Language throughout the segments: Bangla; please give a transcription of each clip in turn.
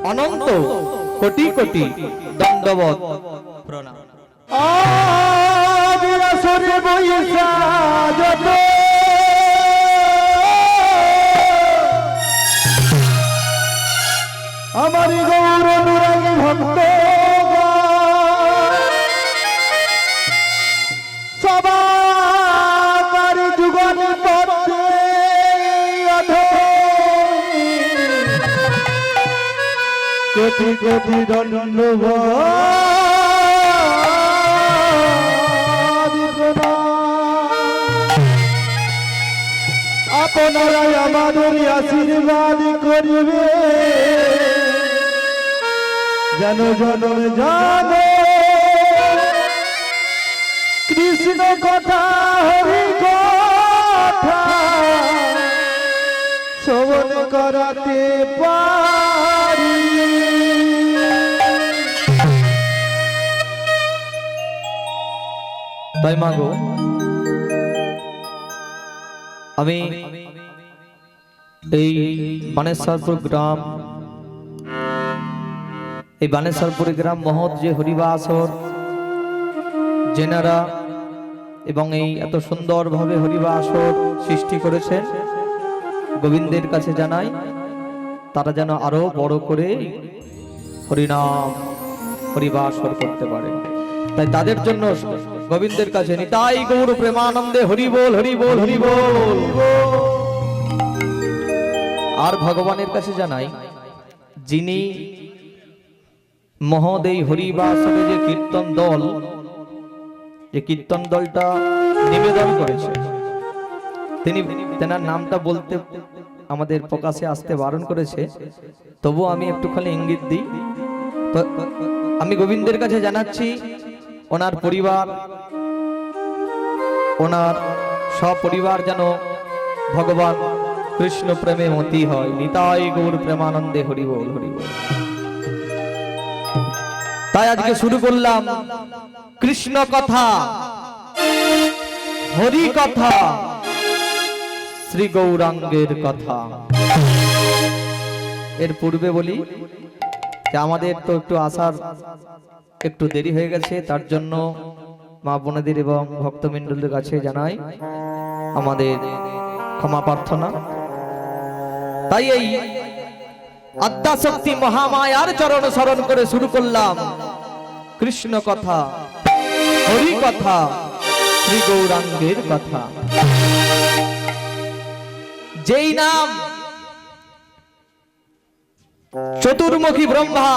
অনন্ত কোটি কোটি দণ্ডবত প্রণাম। আসরে বইসা যত আমার গৌর নুরাগী ভক্ত সবার যুগল পথে কোটি কোটি দণ্ডবাদ আপনারাই আমাদের আশীর্বাদ করিবে যেন জনম জানো কৃষ্ণ কথা হরি কথা শ্রবণ করাতে পারি। তাই মাগো আমি এই বানেশ্বরপুর গ্রাম, এই বানেশ্বরপুর গ্রাম মহৎ যে হরিবাসর জেনারা এবং এই এত সুন্দরভাবে হরিবাসর সৃষ্টি করেছেন, গোবিন্দের কাছে জানাই তারা যেন আরো বড় করে হরিনাম হরিবাসর করতে পারে। তাই তাদের জন্য গোবিন্দের কাছে নিতাই গৌর প্রেমানন্দে হরি বল হরি বল হরি বল। আর ভগবানের কাছে জানাই যিনি মহৎ এই হরিবাসরে যে কীর্তন দল, যে কীর্তন দলটা নিবেদন করেছে, তিনি তেনার নামটা বলতে আমাদের প্রকাশে আসতে বারণ করেছে, তবু আমি একটুখানি ইঙ্গিত দিই। তো আমি গোবিন্দের কাছে জানাচ্ছি ওনার পরিবার, ওনার সপরিবার যেন ভগবান কৃষ্ণ প্রেমে মতি হয়। নিতাই গৌর প্রেমানন্দে হরি বল হরি বল। তাই আজকে শুরু করলাম কৃষ্ণ কথা, হরি কথা, শ্রী গৌরাঙ্গের কথা। এর পূর্বে বলি যে আমাদের তো একটু আসার একটু দেরি হয়ে গেছে, তার জন্য মা বোনেদের এবং ভক্তমণ্ডলীর কাছে জানাই আমাদের ক্ষমা প্রার্থনা। তাই এই আদ্যাশক্তি মহামায়ার চরণ স্মরণ করে শুরু করলাম কৃষ্ণ কথা, হরি কথা, শ্রী গৌরাঙ্গের কথা। যেই নাম চতুর্মুখী ব্রহ্মা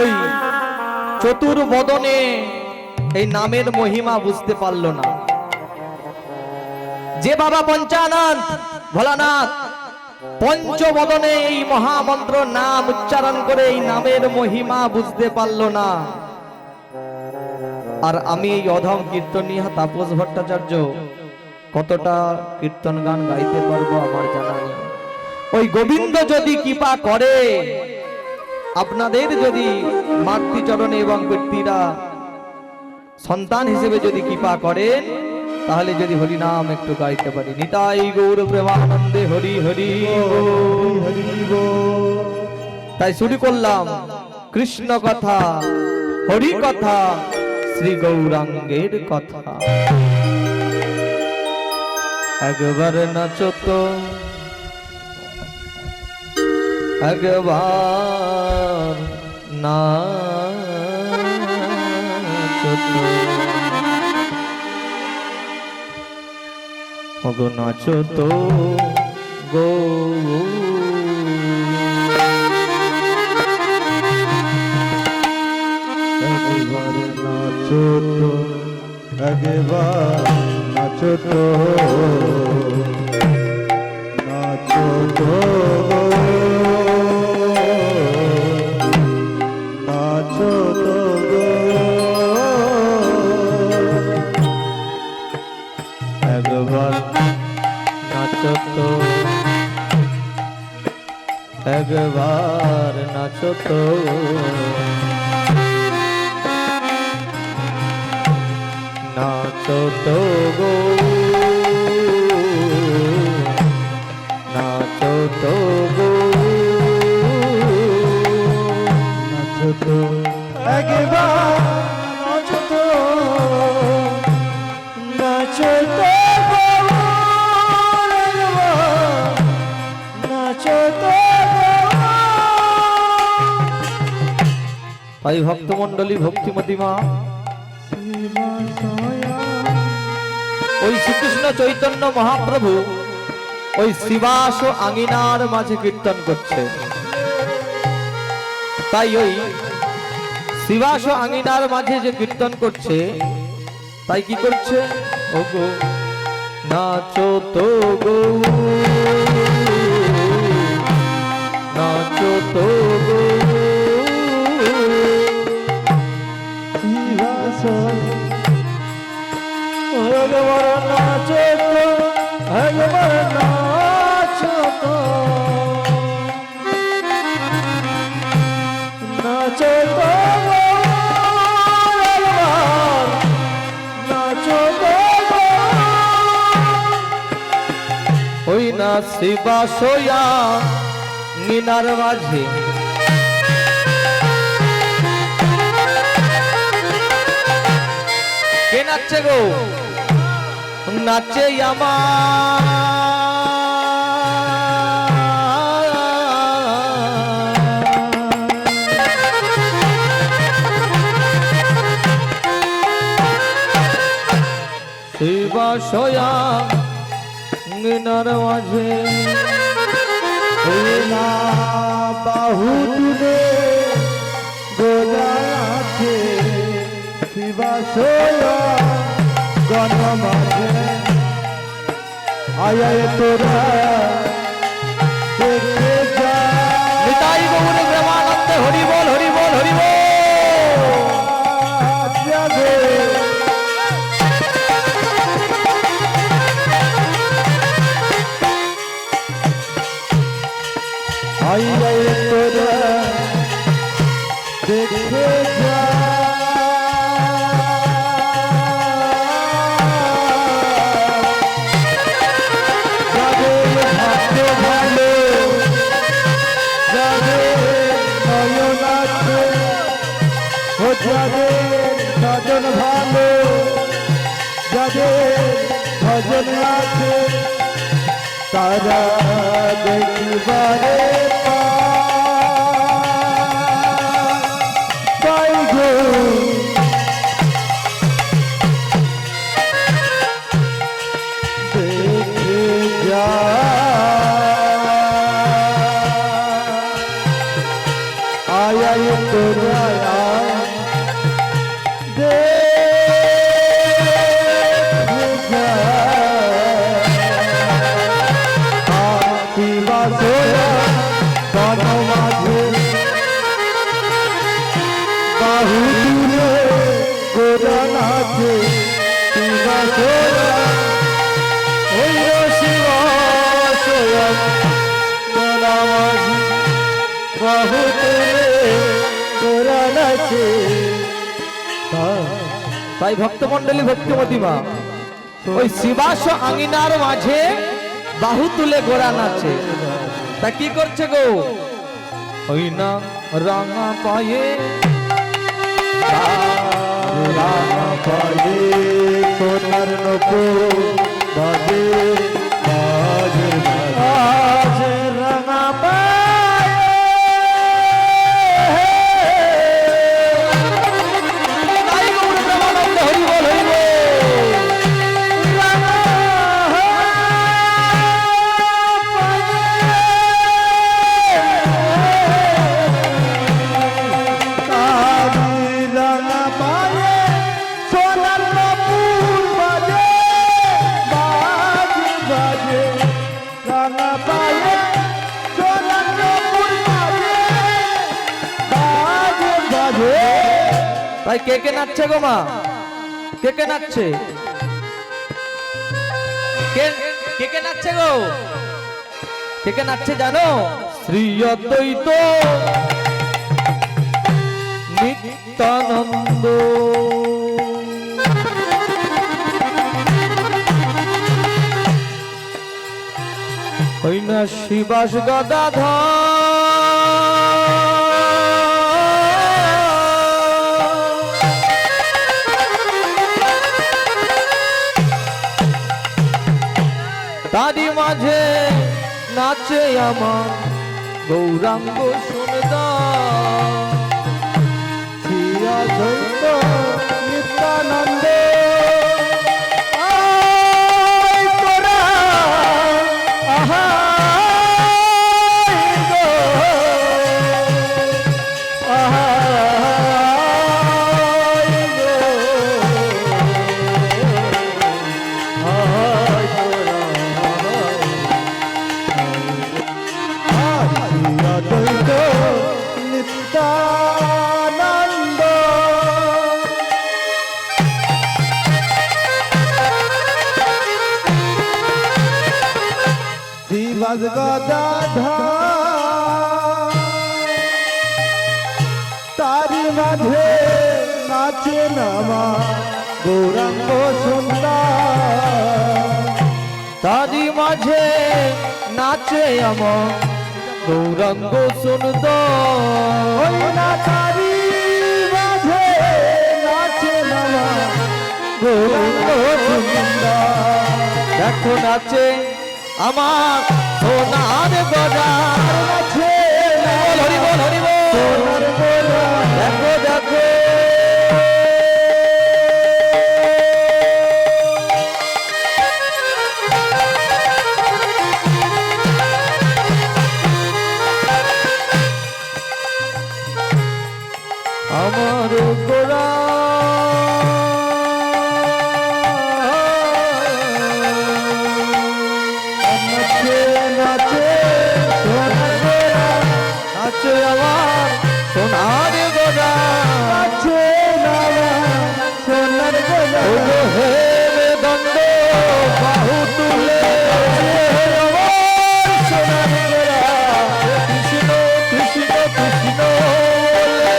ওই চতুর্বদনে এই নামের মহিমা বুঝতে পারল না, যে বাবা পঞ্চানন ভোলানাথ পঞ্চবদনে এই মহামন্ত্র নাম উচ্চারণ করে এই নামের মহিমা বুঝতে পারল না, আর আমি এই অধম কীর্তনিয়া তাপস ভট্টাচার্য কতটা কীর্তন গান গাইতে পারবো আমার জানা নেই। ওই গোবিন্দ যদি কৃপা করে, আপনাদের যদি মাতৃচরণে এবং ব্যক্তিরা সন্তান হিসেবে যদি কৃপা করেন, তাহলে যদি হরি নাম একটু গাইতে পারি। নিতাই গৌর প্রেমানন্দে হরি হরি হরি। তাই শুরু করলাম কৃষ্ণ কথা, হরি কথা, শ্রী গৌরাঙ্গের কথা। একবার নাচো তো, একবার নাচো তো, গো নাচো তো গো। একবার নাচো তো, একবার নাচো তো, নাচো তো নাচো তো একবার নাচো তো, একবার নাচো তো, নাচো তো গো, নাচো তো গো। তাই ভক্তমণ্ডলী ভক্তিমতী মা ওই শ্রীকৃষ্ণ চৈতন্য মহাপ্রভু ওই শিবাস আঙিনার মাঝে কীর্তন করছে। তাই ওই শিবাস আঙিনার মাঝে যে কীর্তন করছে, তাই কি করছে? ও গো নাচো তো গো, নাচো তো গো, ভগবান নাচো তো, ভগবান নাচো তো, নাচো তো গো, ভগবান নাচো তো গো। ওই না শিবাসয়া মিনার মাঝে কে নাচছে গো? নাচে শিবাশয়া মিনার মাঝে না বাহু তুলে গোলাছে শিবাশয়া গণ মাঝে আয় তোরা দেখে যা। নিতাই গৌর প্রেমানন্দে হরি বল, হরি বল, হরি বল। আয় তোরা দেখে যা। যাদের ভজন ভালো, যাদের ভজন আছে তারা দেখিবারে পাই গো। দেখে যা আয় তোরা বাহু তুলে গোরা নাচে শিবাশয়া। ওই শিবাশয়া গোরা মাঝে বাহু তুলে গোরা নাচে। তাই ভক্তমণ্ডলী ভক্তিমতী মা ওই শিবাস আঙিনার মাঝে বাহু তুলে গোড়া নাচে। তা কি করছে গো? ওই না রাঙা পায়ে, রাঙা পায়ে সোনার নূপুর বাজে বাজে বাজে রাঙা পায়ে। তাই গৌর প্রেমানন্দে হরি বল, হরি বল। তাই কে কে নাচছে গো মা? কে কে নাচছে? কে কে কে নাচছে গো? কে কে নাচছে জানো? শ্রী অদ্বৈত নিত্যানন্দ, ওই না শিবাস গদাধর, তারি মাঝে নাচ নাচে আমার গৌরাঙ্গ সুন্দর শ্রী অদ্বৈত নিত্যানন্দ আয় তোরা আহাই গো আহাই গো আহাই তোরা শ্রী অদ্বৈত নিত্যানন্দ শ্রীবাস গদাধর তারি মাঝে নাচে নামা গৌরাঙ্গ সুন্দর তারি মাঝে নাচে আমার গৌরাঙ্গ সুন্দর ওই না তারি মাঝে নাচে নামা গৌরাঙ্গ সুন্দর দেখো নাচে আমার সোনার গজা নাচে হরি বল হরি বল সোনার গোরা দেখো দেখো আমার গোরা নাচে নাচে সোনার গোরা নাচে আমার সোনার গজা নাচে নামা সোনার গোরা ওগো হে দণ্ড বাহু তুলে আমার সোনার গজা কৃষ্ণ কৃষ্ণ কৃষ্ণ বলে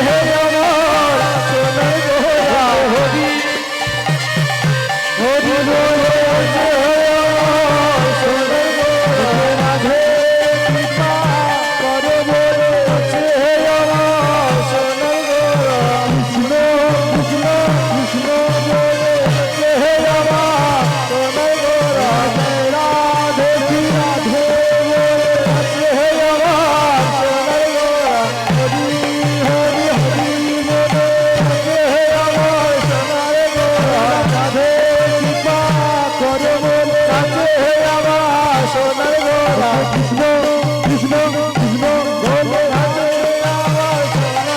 হে আমার সোনার গজা হরি হরি বলে যে আমার সোনার গজা রাধে কৃপা করে বলে যে আমার সোনার গজা কৃষ্ণ কৃষ্ণ কৃষ্ণ বলে যে আমার সোনার গজা রাধে রাধে রাধে যে আমার সোনার গজা হরি হরি হরি বলে যে আমার সোনার গজা রাধে কৃপা করে বলে যে আমার সোনার গজা কৃষ্ণ কৃষ্ণ কৃষ্ণ বলে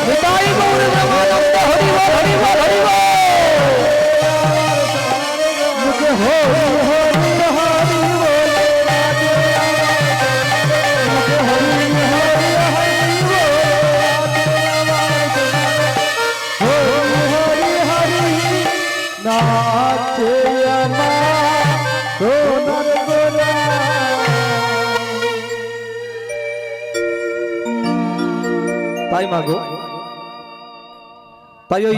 নিতাই গৌর ব্রহ্মানন্দ হরি বল হরি বল হরি বল মুখে হরি হরি হরি বলে মুখে হরি হরি হরি বলে হরি হরি হরি নাচে আমার সোনার গোরা তাই মাগো তাই ওই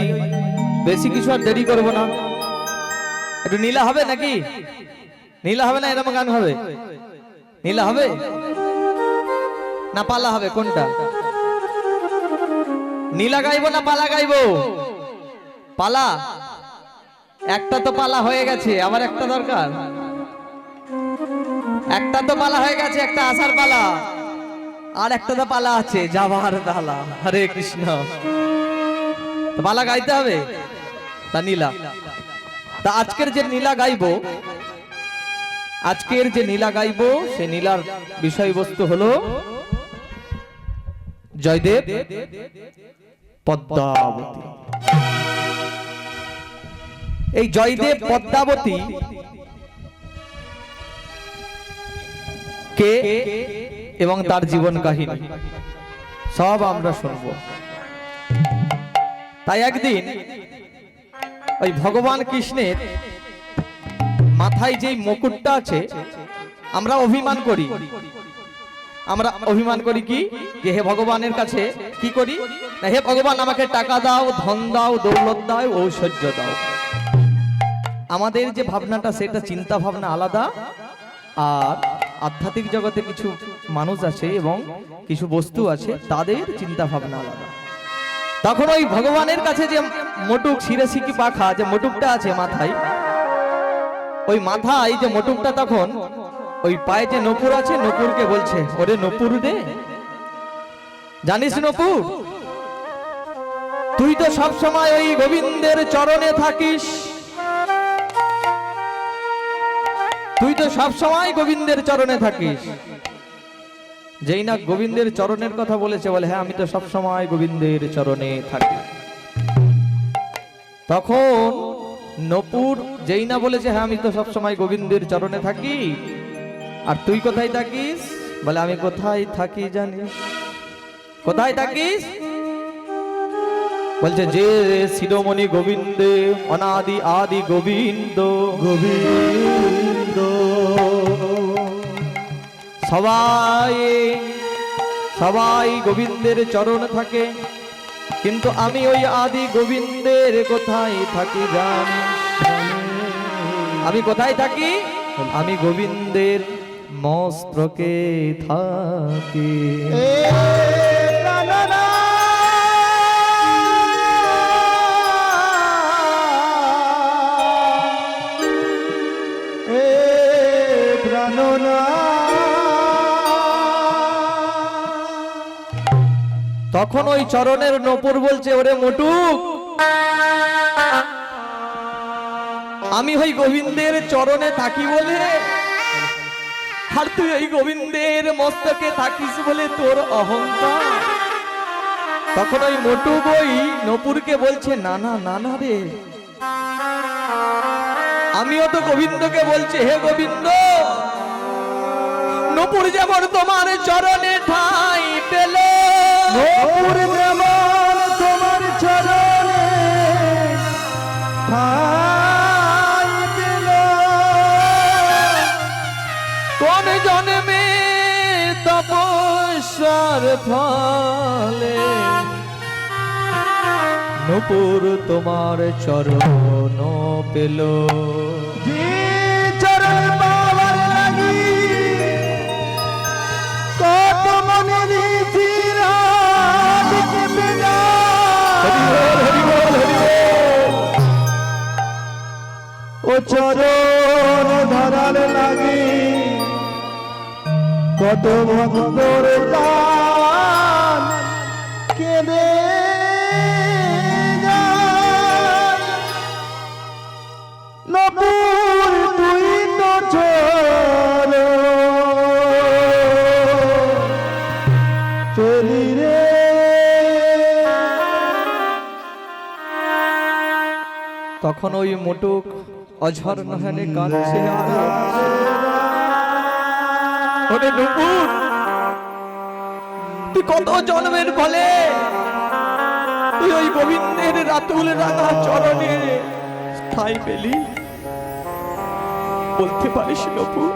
বেশি কিছু আর দেরি করবো না একটু নীলা হবে নাকি নীলা হবে না এরকম গান হবে নীলা হবে না পালা হবে কোনটা নীলা গাইবো না পালা গাইবো পালা একটা তো পালা হয়ে গেছে আবার একটা দরকার একটা তো পালা হয়ে গেছে একটা আসার পালা আর একটা তো পালা আছে যাবার দালা হরে কৃষ্ণ তো পালা গাইতে হবে তা নীলা তা আজকের যে নীলা গাইবো আজকের যে নীলা গাইবো সে নীলার বিষয়বস্তু হলো জয়দেব পদ্মাবতী এই জয়দেব পদ্মাবতী কে এবং তার জীবন কাহিনী সব আমরা শুনব তাই একদিন ওই ভগবান কৃষ্ণের মাথায় যেই মুকুটটা আছে আমরা অভিমান করি কি যে হে ভগবানের কাছে কি করি না হে ভগবান আমাকে টাকা দাও ধন দাও দৌলত দাও ঐশ্বর্য দাও আমাদের যে ভাবনাটা সেটা চিন্তা ভাবনা আলাদা আর আধ্যাত্মিক জগতে কিছু মানুষ আছে এবং কিছু বস্তু আছে তাদের চিন্তা ভাবনা আলাদা তখন ওই ভগবানের কাছে যে মোটুক শিরে শিকি পাখা যে মোটুকটা আছে মাথায় ওই মাথায় যে মোটুকটা তখন ওই পায়ে যে নপুর আছে নপুরকে বলছে, ওরে নপুর দে। জানিস নপুর, তুই তো সব সময় ওই গোবিন্দের চরণে থাকিস, তুই তো সব সময় গোবিন্দের চরণে থাকিস। যেই না গোবিন্দের চরণের কথা বলেছে, বলে হ্যাঁ আমি তো সব সময় গোবিন্দের চরণে থাকি। তখন নপুর যেই না বলেছে হ্যাঁ আমি তো সব সময় গোবিন্দের চরণে থাকি, আর তুই কোথায় থাকিস? বলে আমি কোথায় থাকি জানিস? কোথায় থাকিস? বলছে যে শিরোমণি গোবিন্দে অনাদি আদি গোবিন্দ, গোবিন্দ সবাই সবাই গোবিন্দের চরণ থাকে, কিন্তু আমি ওই আদি গোবিন্দের কোথায় থাকি জানি? আমি কোথায় থাকি? আমি গোবিন্দের মস্তকে থাকি। তখন ওই চরণের নপুর বলছে, ওরে মোটুক, আমি ওই গোবিন্দের চরণে থাকি বলে, আর তুই ওই গোবিন্দের মস্তকে থাকিস বলে তোর অহংকার। তখন ওই মোটুক ওই নপুরকে বলছে, না না না না রে, আমিও তো গোবিন্দকে বলছি, হে গোবিন্দ, নপুর যেমন তোমার চরণে ঠাঁই পেল, নপুর যেমন তোমার চরণে ঠাঁই পেল, কোন জন্মে তপস্যার ফলে নপুর তোমার চরণ পেল। যে চরণ পাওয়ার লাগি কত মনে দিছিরাত কেঁপে যায়। ও চরণ ধরার লাগি কত ভক্তর প্রাণ কেঁদে যায়। নপুর তুই তো চল চলি রে। তখন ওই মোটুক অঝর নয়নে কাঁদছে, ওরে নপুর, তুই কত জন্মের ফলে তুই ওই গোবিন্দের রাতুল রাঙা চরণে ঠাঁই পেলি, বলতে পারিস নপুর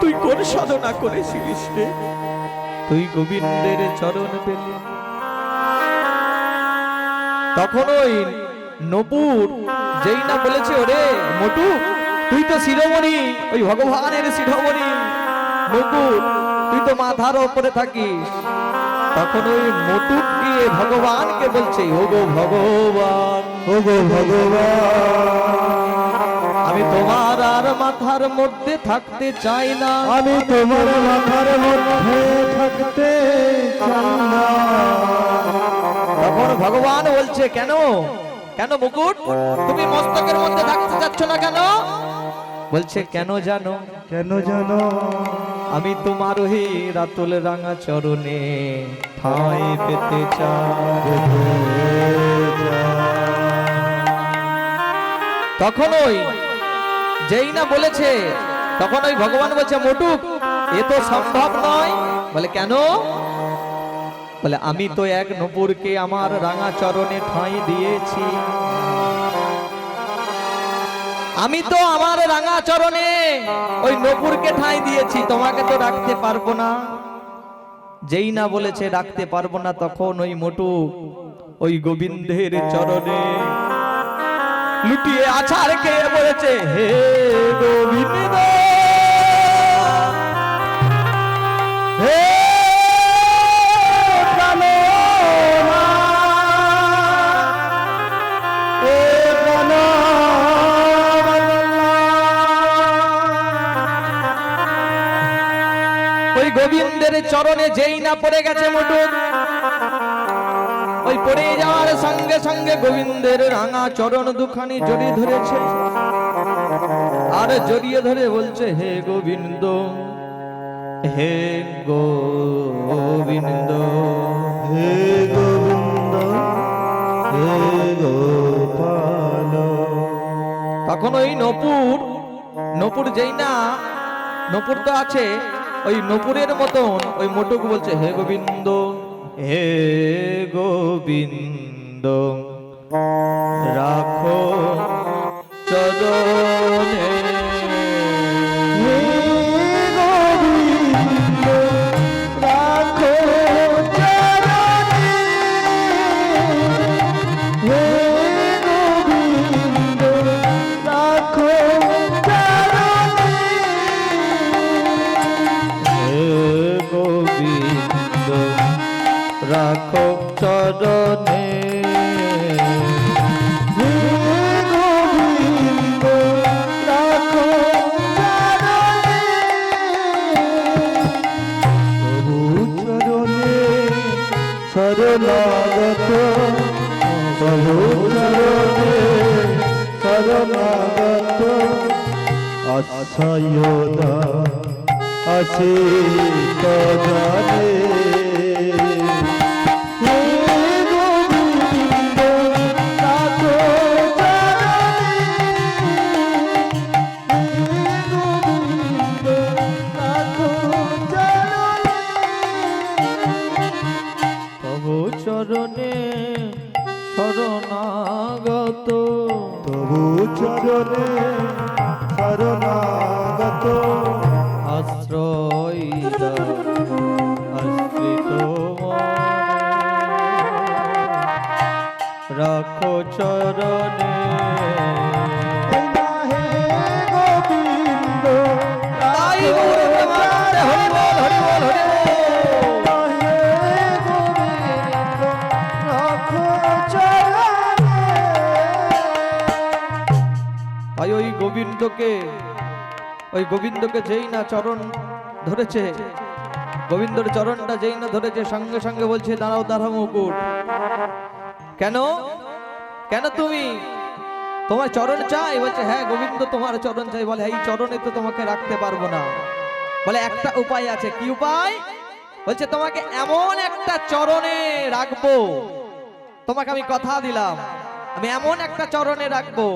তুই কোন সাধনা করেছিলিস রে, তুই গোবিন্দের চরণ পেলি? তখন ওই নপুর যেই না বলেছে, ওরে মোটু, তুই তো শিরোমণি, ওই ভগবানের শিরোমণি, নপুর তুই তো মাথার উপরে থাকিস। তখন ওই মোটুক গিয়ে ভগবানকে বলছে, ওগো ভগবান, ওগো ভগবান, আমি তোমার আর মাথার মধ্যে থাকতে চাই না, আমি তোমার মাথার মধ্যে থাকতে চাই না। তখন ভগবান বলছে, কেন কেন মুকুট, তুমি মস্তকের মধ্যে থাকতে চাচ্ছ না কেন? বলছে কেন জানো? কেন জানো? আমি তোমার ওই রাতুল রাঙা চরণে ঠাঁই পেতে চাই। তখন ওই যেই না বলেছে, তখন ওই ভগবান বলছে, মোটুক এ তো সম্ভব নয়। বলে কেন? বলে আমি তো এক নপুরকে আমার রাঙা চরণে ঠাঁই দিয়েছি, আমি তো আমার রাঙা চরণে ওই নপুরকে ঠাঁই দিয়েছি, তোমাকে তো রাখতে পারবো না। যেই না বলেছে রাখতে পারবো না, তখন ওই মোটু ওই গোবিন্দের চরণে লুটিয়ে আছাড় খেয়ে বলেছে, হে গোবিন্দ, হে গোবিন্দের চরণে যেই না পড়ে গেছে মোটু, ওই পড়ে যাওয়ার সঙ্গে সঙ্গে গোবিন্দের রাঙা চরণ দুখানি জড়িয়ে ধরেছে, আর জড়িয়ে ধরে বলছে, হে গোবিন্দ, হে গোবিন্দ, হে গোবিন্দ, হে গোপাল। তখন ওই নপুর যেই না, নপুর তো আছে, ওই নপুরের মতন ওই মোটুক বলছে, হে গোবিন্দ, হে গোবিন্দ, রাখো চরণে, হে গোবিন্দ, রাখো চরণে। হে গোবিন্দ, রাখো চরণে। হে গোবিন্দ, রাখো চরণে, হে গোবিন্দ, রাখো চরণে। প্রভু চরণে শরণাগত, প্রভু চরণে শরণাগত, আশ্রয়দা আছে তো জানে। হে গোবিন্দ, রাখো চরণে। হে গোবিন্দ, রাখো চরণে। প্রভু চরণে শরণাগত, প্রভু চরণে শরণাগত, আশ্রয় দাও আশ্রিত মনে, রাখো চরণে। হে গোবিন্দ, তাই গৌর প্রেমানন্দে হরি বল, হরি বল, হরি বল। হে গোবিন্দ, রাখো চরণে। তাই ওই গোবিন্দকে যেই না চরণ ধরেছে, গোবিন্দর চরণটা যেই না ধরেছে, সঙ্গে সঙ্গে বলছে, দাঁড়াও দাঁড়াও মুকুট, কেন কেন তুমি, তোমার চরণ চাই? বলছে, হ্যাঁ গোবিন্দ তোমার চরণ চাই। বলে, এই চরণে তো তোমাকে রাখতে পারবো না। বলে, একটা উপায় আছে। কি উপায়? বলছে, তোমাকে এমন একটা চরণে রাখবো, তোমাকে আমি কথা দিলাম, আমি এমন একটা চরণে রাখবো,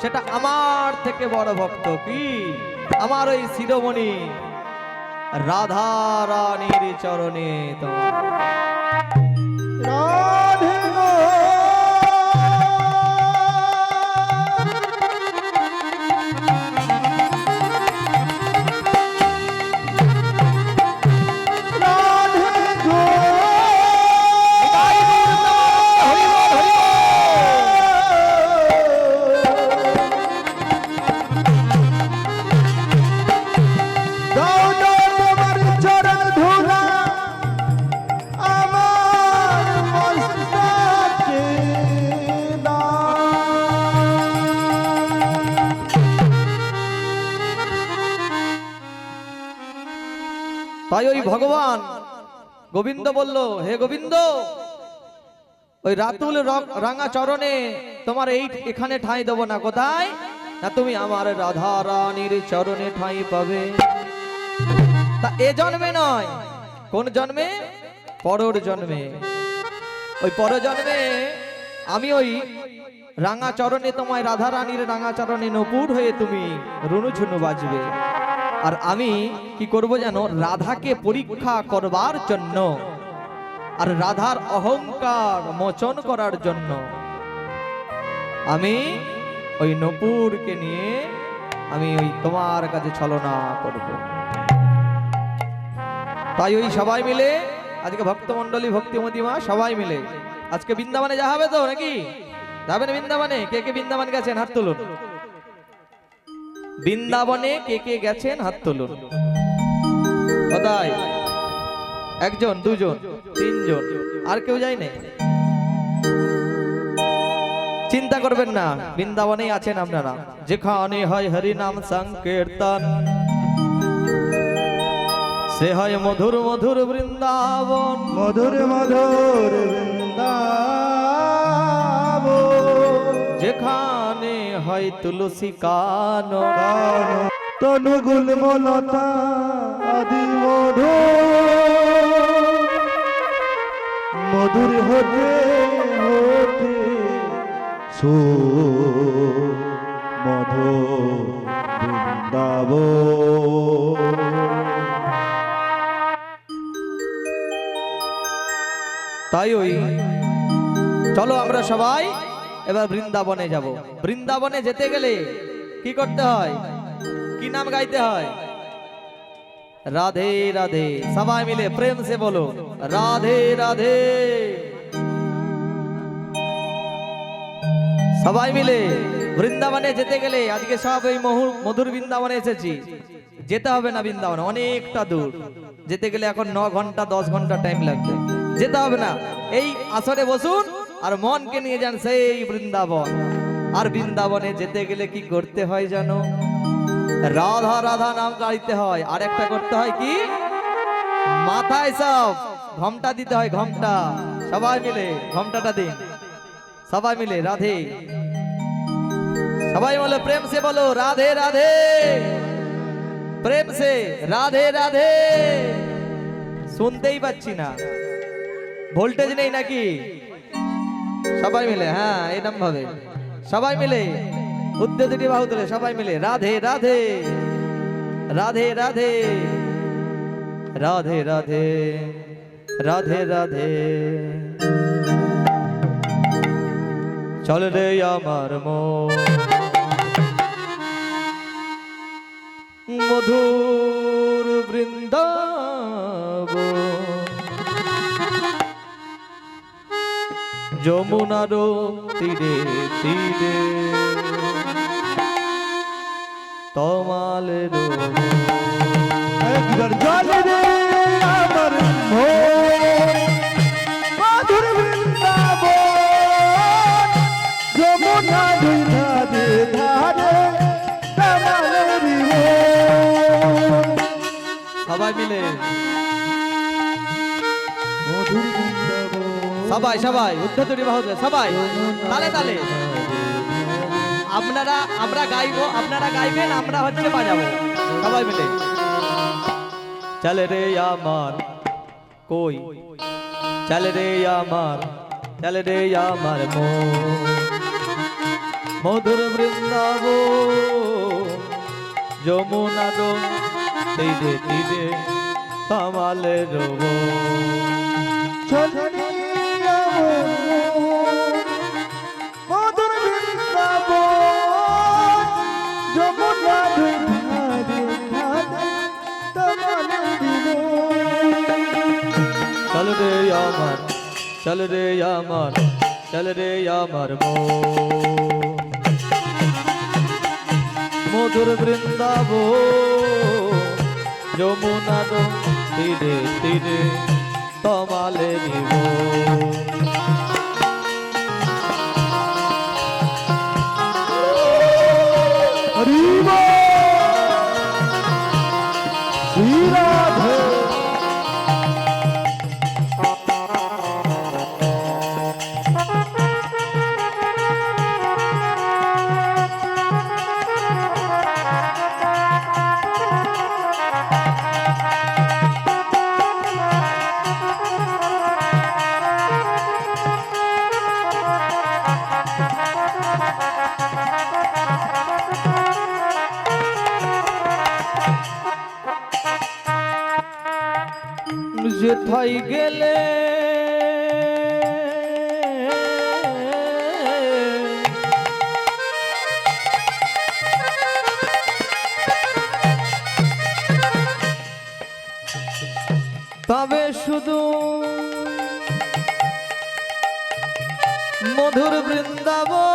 সেটা আমার থেকে বড় ভক্ত, কি আমার ওই শিরোমণি রাধা রানীর চরণে তোমার। রাধে গো, রাধে গো, হরি বল, হরি বল। দাও দাও তোমার চরণ ধুলা আমার মস্তকে দাও। তাই ওই ভগবান গোবিন্দ বলল, হে গোবিন্দ, ওই রাতুল রাঙা চরণে তোমার এখানে ঠাঁই দেব না। কোথায়? না, তুমি আমার রাধা রানীর চরণে ঠাঁই পাবে। তা এ জন্মে নয়, কোন জন্মে? পরর জন্মে। ওই পর জন্মে আমি ওই রাঙা চরণে, তোমায় রাধা রানীর রাঙা চরণে নপুর হয়ে তুমি রুনুঝুনু বাজবে। আর আমি কি করব জানো? রাধাকে পরীক্ষা করবার জন্য, আর রাধার অহংকার মোচন করার জন্য আমি ওই নপুরকে নিয়ে আমি ওই তোমার কাছে ছলনা করব। তাই ওই সবাই মিলে আজকে ভক্তমণ্ডলী, ভক্তিমতী মা সবাই মিলে আজকে বৃন্দাবনে যা হবে তো নাকি? যাবেন বৃন্দাবনে? কে কে বৃন্দাবন গেছেন হাত তুলুন। বৃন্দাবনে কে কে গেছেন হাত তুলুন। কোথায়? একজন, দুজন, তিনজন, আর কেউ যায় না? চিন্তা করবেন না, বৃন্দাবনেই আছেন আপনারা। যেখানে হয় হরি নাম সংকীর্তন, সে হয় মধুর মধুর বৃন্দাবন, মধুর মধুর বৃন্দাবন, যেখানে হয় তুলসী কানন, তনু গুলমলতা আদি মধু, মধুর হতে হতে সু মধু বৃন্দাবন। তাই ওই চলো আমরা সবাই এবার বৃন্দাবনে যাব। বৃন্দাবনে যেতে গেলে কি করতে হয়, কি নাম গাইতে হয়? রাধে রাধে। সবাই মিলে প্রেম সে বলো রাধে রাধে। সবাই মিলে বৃন্দাবনে যেতে গেলে আজকে সব এই মধুর বৃন্দাবনে এসেছি, যেতে হবে না বৃন্দাবনে, অনেকটা দূর। যেতে গেলে এখন 9 ঘন্টা 10 ঘন্টা টাইম লাগবে, যেতে হবে না। এই আসরে বসুন আর মনকে নিয়ে যান সেই বৃন্দাবন। আর বৃন্দাবনে যেতে গেলে কি করতে হয় জানো? রাধা রাধা নাম গাইতে হয়, আর একটা করতে হয় কি, মাথায় সব ঘোমটা দিতে হয়, ঘোমটা। সবাই মিলে ঘোমটাটা দিন, সবাই মিলে রাধে। সবাই বলো প্রেম সে বলো রাধে রাধে, প্রেম সে রাধে রাধে। শুনতেই পাচ্ছি না, ভোল্টেজ নেই নাকি? সবাই মিলে হ্যাঁ এরকম ভাবে সবাই মিলে উদ্যোগটি বাহু তুলে সবাই মিলে রাধে রাধে রাধে রাধে রাধে রাধে রাধে রাধে। চল রে আমার মন মধুর বৃন্দাবন, যমুনার তীরে তীরে তমালের একবার জল রে আমার মন মধুর বৃন্দাবন, যমুনা দুই ধারে ধারে তমালের মন। সবাই মিলে মধুর বৃন্দাবন, সবাই সবাই উদ্ধতরি বাহুতে সবাই তালে তালে। আমরা গাইবো, আপনারা গাইবেন, আমরা হচ্ছে বাজাবো সবাই মিলে। চল রে আমার কই, চল রে আমার, চল রে আমার মধুর বৃন্দাবন, যমুনার তীরে তীরে তমালের চলনি আমার মধুর বৃন্দাবন, যমুনা দুই ধারে ধারে তমালের মন। চল রে আমার, চল রে আমার, চল রে আমার মধুর বৃন্দাবন, যমুনার তীরে তীরে তমালের হরি বল শ্রী রাধে। যেথায় গেলে তবে শুধু মধুর বৃন্দাবন,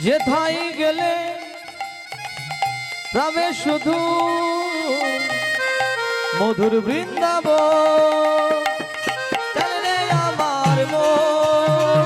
যেথায় গেলে তবে শুধু মধুর বৃন্দাবন। চল রে আমার মন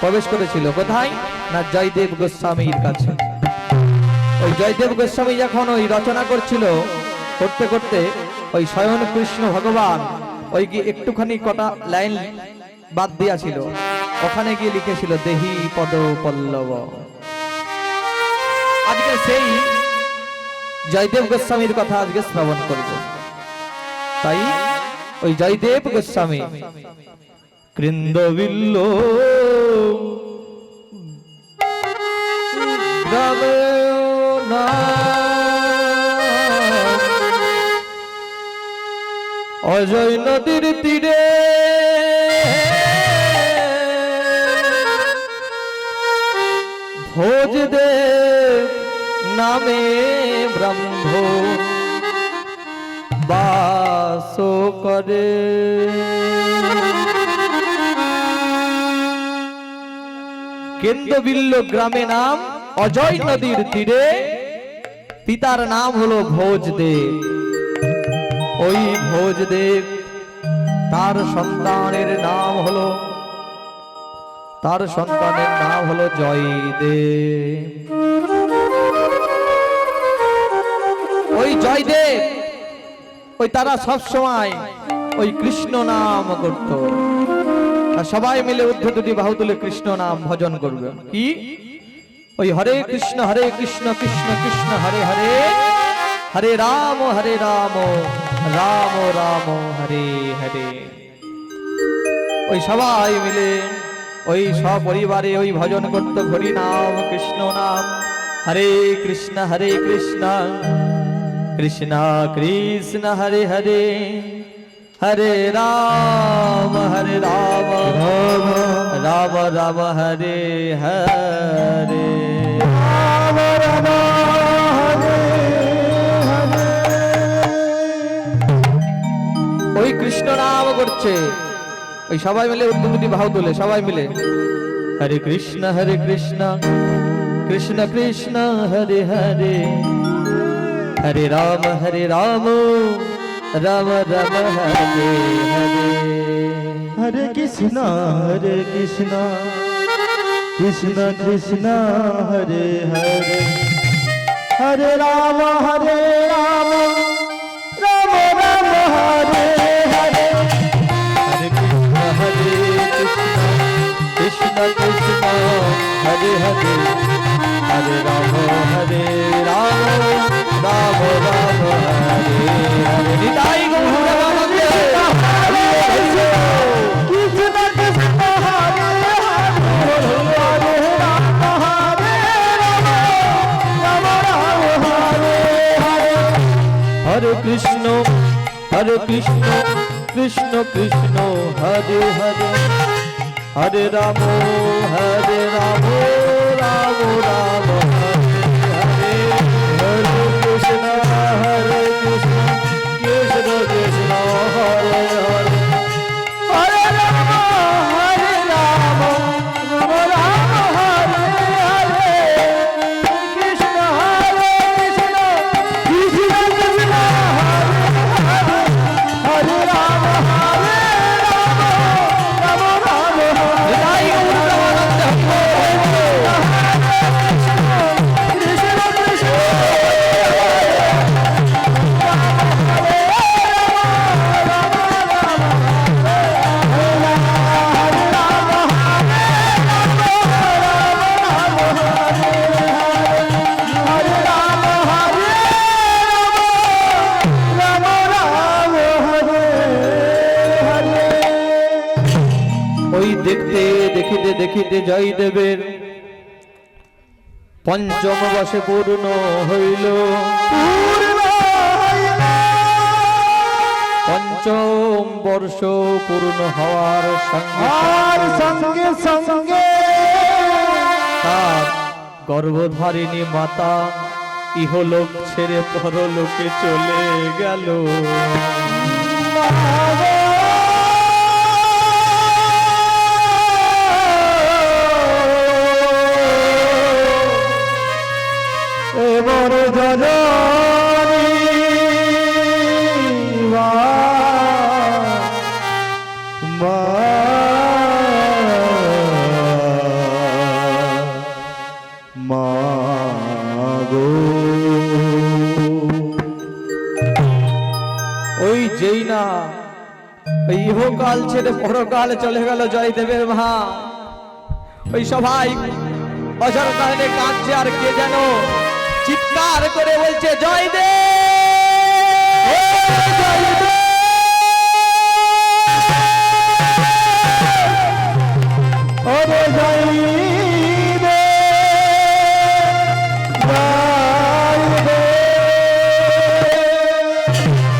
প্রবেশ করেছিল। কোথায়? না জয়দেব গোস্বামীর কাছে। ওই জয়দেব গোস্বামী যখন ওই রচনা করছিল, করতে করতে ওই স্বয়ং কৃষ্ণ ভগবান ওই কি একটুখানি কটা লাইন বাদ দিয়াছিল, ওখানে গিয়ে লিখেছিল দেহি পদ পল্লব। আজকে সেই জয়দেব গোস্বামীর কথা আজকে শ্রবণ করব। তাই ওই জয়দেব গোস্বামী কৃন্দবিল্ল গ্রামে না অজয় নদীর তীরে ভোজদেব নামে ব্রহ্ম বাস করে। কেন্দ্রবিল্ল গ্রামে নাম, অজয় নদীর তীরে, পিতার নাম হলো ভোজদেব। ওই ভোজদেব তার সন্তানের নাম হলো জয়দেব। ওই জয়দেব ওই তারা সব সময় ওই কৃষ্ণ নাম করত। সবাই মিলে ঊর্ধ্ব দুটি বাহু তুলে কৃষ্ণ নাম ভজন করবে। কি? ওই হরে কৃষ্ণ কৃষ্ণ কৃষ্ণ হরে হরে, হরে রাম রাম রাম হরে হরে। ওই সবাই মিলে ওই সপরিবারে ওই ভজন করত হরি নাম কৃষ্ণ নাম। হরে কৃষ্ণ কৃষ্ণ কৃষ্ণ হরে হরে, হরে রাম রাম রাম হরে হরে। ওই কৃষ্ণ নাম করছে, ওই সবাই মিলে উদ্যমী ভাব তুলে সবাই মিলে হরে কৃষ্ণ কৃষ্ণ কৃষ্ণ হরে হরে, হরে রাম রাম রাম হরে হরে। হরে কৃষ্ণ কৃষ্ণ কৃষ্ণ হরে হরে, হরে রাম রাম রাম হরে হরে। হরে কৃষ্ণ কৃষ্ণ হরে হরে, হরে রাম রাম রাম হরে হরে। নিতাই গৌর প্রেমানন্দে। কৃষ্ণ কৃষ্ণ হরে হরে, হরে রাম রাম হরে হরে। হরে কৃষ্ণ কৃষ্ণ কৃষ্ণ হরে হরে, হরে রাম রাম রাম হরে হরে। কৃষ্ণ কৃষ্ণ কৃষ্ণ হরে হরে, হরে রাম রাম হরে হরে। কৃষ্ণ কৃষ্ণ কৃষ্ণ কৃষ্ণ হরে হরে, হরে রাম রাম রাম হরে। নিতাই গৌর প্রেমানন্দে। কৃষ্ণ কৃষ্ণ ওই দেখতে দেখিতে দেখিতে জয়দেবের পঞ্চম বর্ষে পূর্ণ হইল। পঞ্চম বর্ষ পূর্ণ হওয়ার সঙ্গে সঙ্গে সঙ্গে তার গর্ভধারিণী মাতা ইহলোক ছেড়ে পরলোকে চলে গেল। এবার জননী মা না, ওই ইহকাল ছেড়ে পরকাল চলে গেল জয়দেবের মা। ওই সবাই অজর কারণে কাঁদছে, আর কে যেন চিৎকার করে বলছে জয়দেব। ওরে জয়দেব,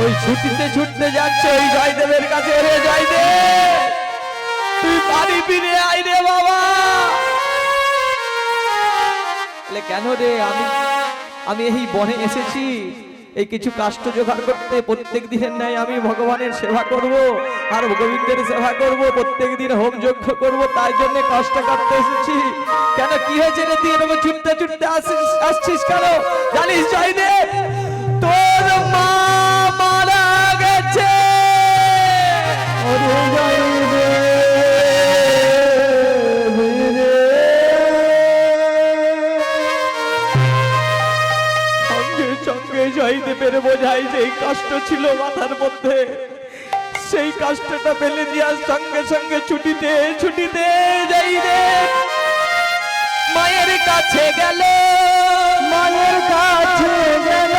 ওই ছুটিতে ছুটতে যাচ্ছে ওই জয়দেবের কাছে। রে জয়দেব, তুই বাড়ি ফিরে আয় রে বাবা। কেন রে? আমি এই বনে এসেছি এই কিছু কাষ্ঠ জোগাড় করতে। প্রত্যেক দিনের ন্যায় আমি ভগবানের সেবা করব আর গোবিন্দের সেবা করব, প্রত্যেক দিন হোম যজ্ঞ করব, তাই জন্য কষ্ট করতে এসেছি। কেন, কি হয়েছে রে? তুই এরকম ছুটতে ছুটতে আসছিস কেন? জানিস জয়দেব, তোর মা মারা গেছে। ওরে জয়দেব রে, সঙ্গে সঙ্গে জয়দেবের বোঝাই যেই কষ্ট ছিল মাথার মধ্যে, সেই কষ্টটা ফেলে দেওয়ার সঙ্গে সঙ্গে ছুটিতে ছুটিতে জয়দেব মায়ের কাছে গেল। মায়ের কাছে গেল।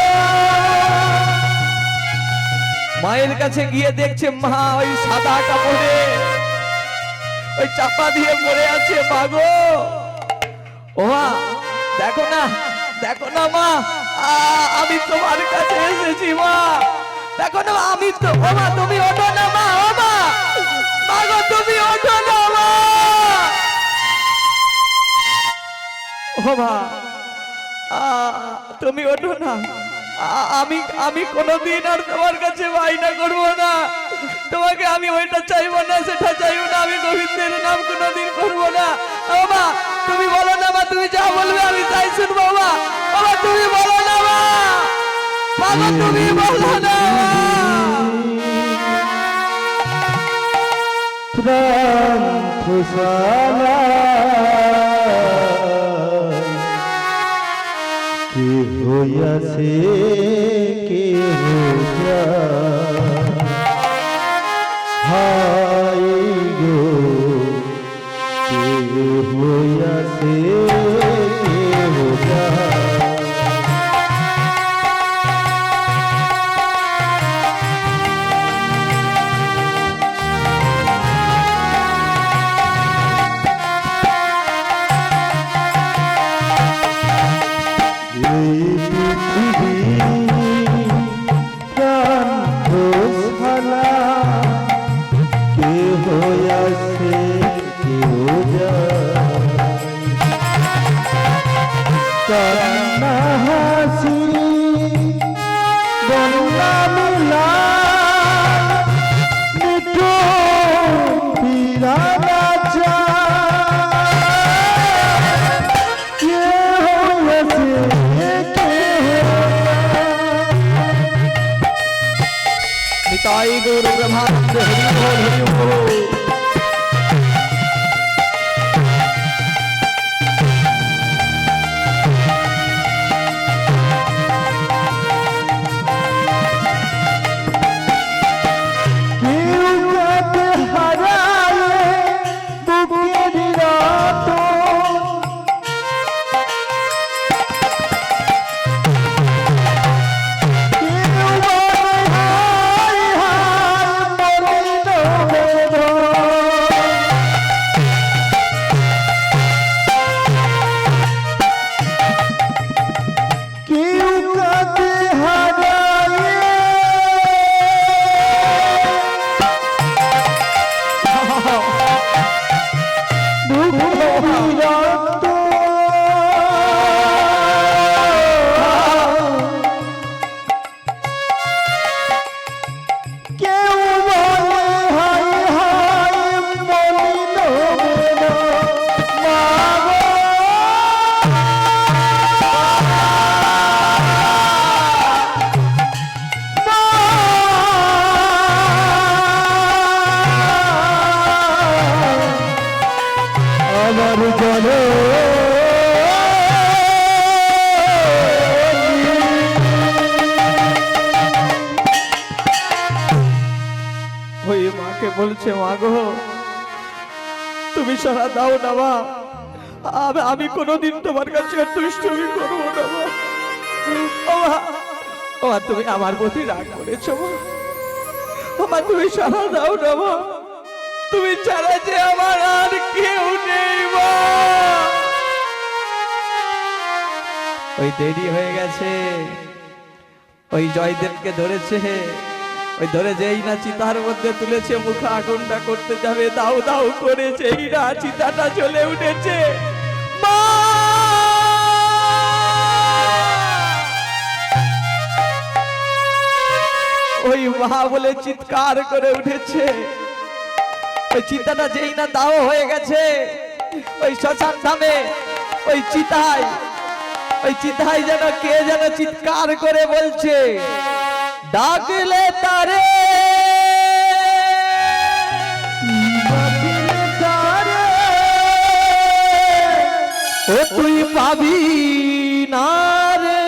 মায়ের কাছে গিয়ে দেখছে মা ওই সাদা কাপড়ে ওই চাপা দিয়ে পড়ে আছে। মা গো, ও মা, দেখো না, দেখো না মা, আমি তোমার কাছে এসেছি মা, দেখো না আমি তো। ও মা, তুমি ওঠো না মা, ও মা, মা গো তুমি ওঠো না মা। ও মা, তুমি ওঠো না। আমি কোনোদিন আর তোমার কাছে বায়না করবো না, তোমাকে আমি ওইটা চাইবো না, সেটা চাইবো না, আমি গোবিন্দের নাম কোনোদিন করবো না। ও মা, তুমি বলো না মা, তুমি যা বলবে আমি তাই শুনবো মা। ও মা, তুমি বলো না মা, বাবা তুমি বলো না। প্রাণ ফুসালা কে হইয়াছে, কে হইয়া হাই গো, কে হইয়াছে, কে হইয়া কান্না হাসি বন্যা মিলা মিঠো পিরানা চা কে হয়েছে, কে নিতাই গৌর ব্রহ্মানন্দ হরি বল, হরি বল। বলছে, মা গো তুমি সারা দাও না মা, আমি কোনোদিন তোমার কাছে দুষ্টুমি করবো না মা। ও মা, ও মা, তুমি আমার প্রতি রাগ করেছো মা? ও মা, তুমি সারা দাও না মা, তুমি ছাড়া যে আমার আর কেউ নেই মা। ওই দেরি হয়ে গেছে, ওই জয়দেবকে ধরেছে, ওই ধরে যেই না চিতার মধ্যে তুলেছে, মুখে আগুনটা করতে যাবে, দাও দাও করে যেই না চিতাটা জ্বলে উঠেছে, মা! ওই মা বলে চিৎকার করে উঠেছে। ওই চিতাটা যেই না দাও হয়ে গেছে, ওই শ্মশান ধামে ওই চিতায় যেন কে যেন চিৎকার করে বলছে, ডাকলে তারে, ও তুই পাবি না রে,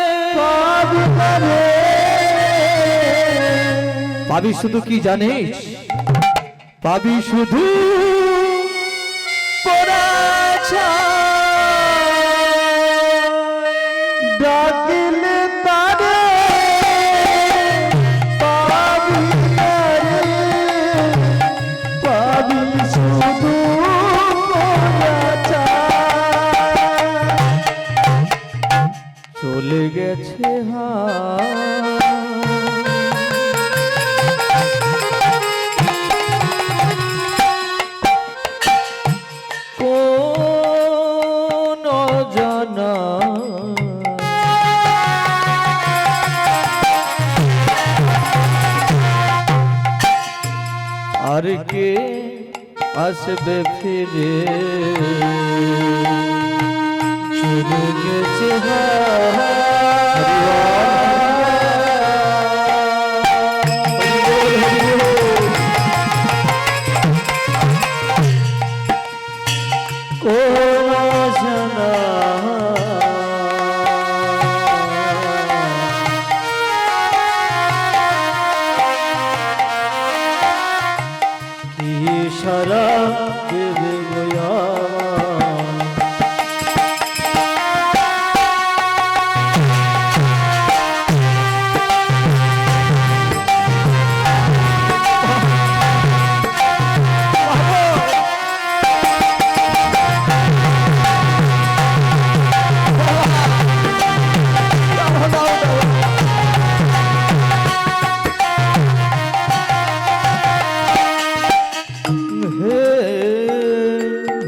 পাবি শুধু কি জানিস, পাবি শুধু পরাজয়। ডাকলে তারে পাবি না রে, পাবি শুধু পরাজয়। চলে গেছে কোন জানা, আর কে আসবে ফিরে, চলে গেছে কোন জানা, কি সারা দেবে গোয়া।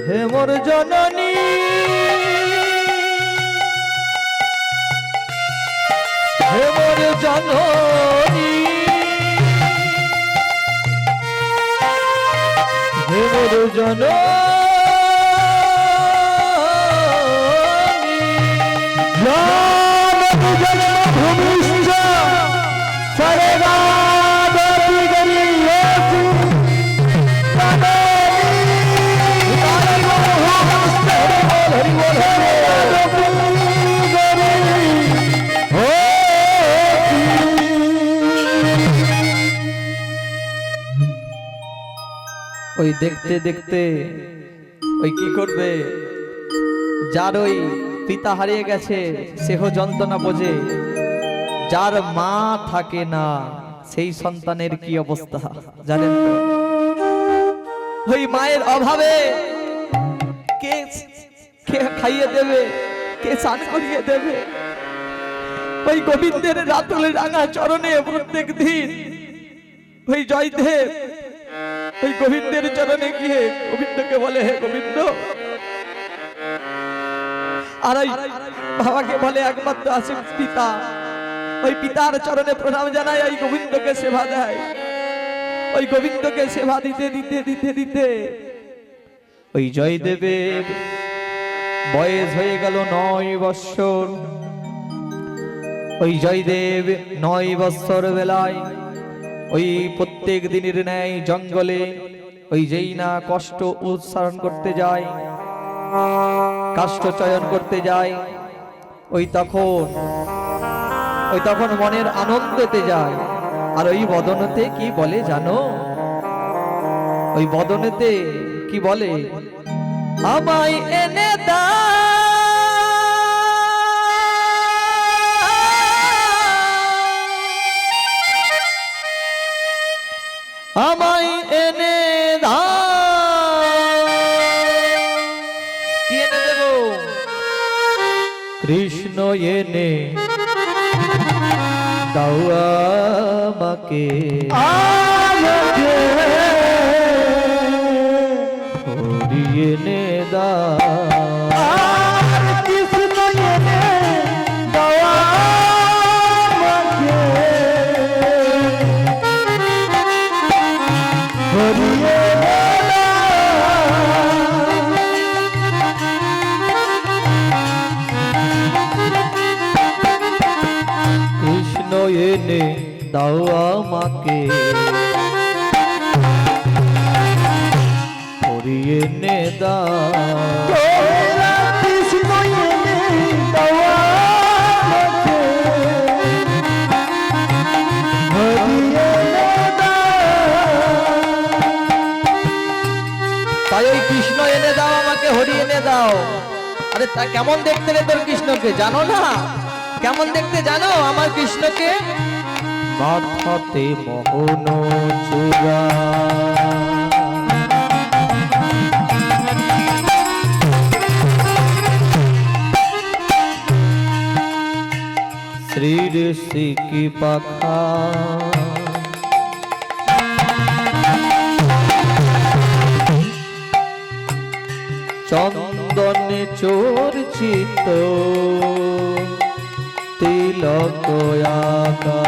হে মোর জননী, হে মোর জননী, হে মোর জননী, জন্মভূমিশ্চ সর্বাদপি গরীয়সি ওই দেখতে দেখতে ওই কি করবে, যার ওই পিতা হারিয়ে গেছে সেহ যন্ত্রণা বোঝে, যার মা থাকে না সেই সন্তানের কি অবস্থা জানেন তো? ওই মায়ের অভাবে কে কে খাইয়ে দেবে, কে স্নান করিয়ে দেবে? ওই গোবিন্দের রাতুল রাঙা চরণে প্রত্যেক দিন ওই জয়দেব ওই গোবিন্দের চরণে গিয়ে গোবিন্দকে বলে, হে গোবিন্দ, আর ওই বাবাকে বলে একমাত্র আছে পিতা, ওই পিতার চরণে প্রণাম জানায়, ওই গোবিন্দকে সেবা দেয়। ওই গোবিন্দকে সেবা দিতে দিতে দিতে দিতে ওই জয়দেবের বয়স হয়ে গেল 9 বৎসর। ওই জয়দেব 9 বৎসর বেলায় ওই প্রত্যেক দিনের ন্যায় জঙ্গলে ওই যেই না কষ্ট উচ্চারণ করতে যায়, কাষ্ঠ চয়ন করতে যায়, ওই তখন মনের আনন্দেতে যায়। আর ওই বদনতে কি বলে জানো? ওই বদনেতে কি বলে, আমায় এনে আমায় এনে কি এনে দেব, কৃষ্ণ এনে দাও আমাকে, হরি এনে দাও, কৃষ্ণ এনে দাও আমাকে, হরি এনে কৃষ্ণ এনে দাও আমাকে, হরি এনে দাও, কৃষ্ণ এনে দাও আমাকে, হরি এনে তাই ওই কৃষ্ণ এনে দাও আমাকে, হরি এনে দাও। আরে তা কেমন দেখতে রে তোর কৃষ্ণকে, জানো না কেমন দেখতে জানো আমার কৃষ্ণকে, মাথাতে মোহন চূড়া, শ্রীর সিকি পাখা, চন্দনে চর্চিত তিলক আকা,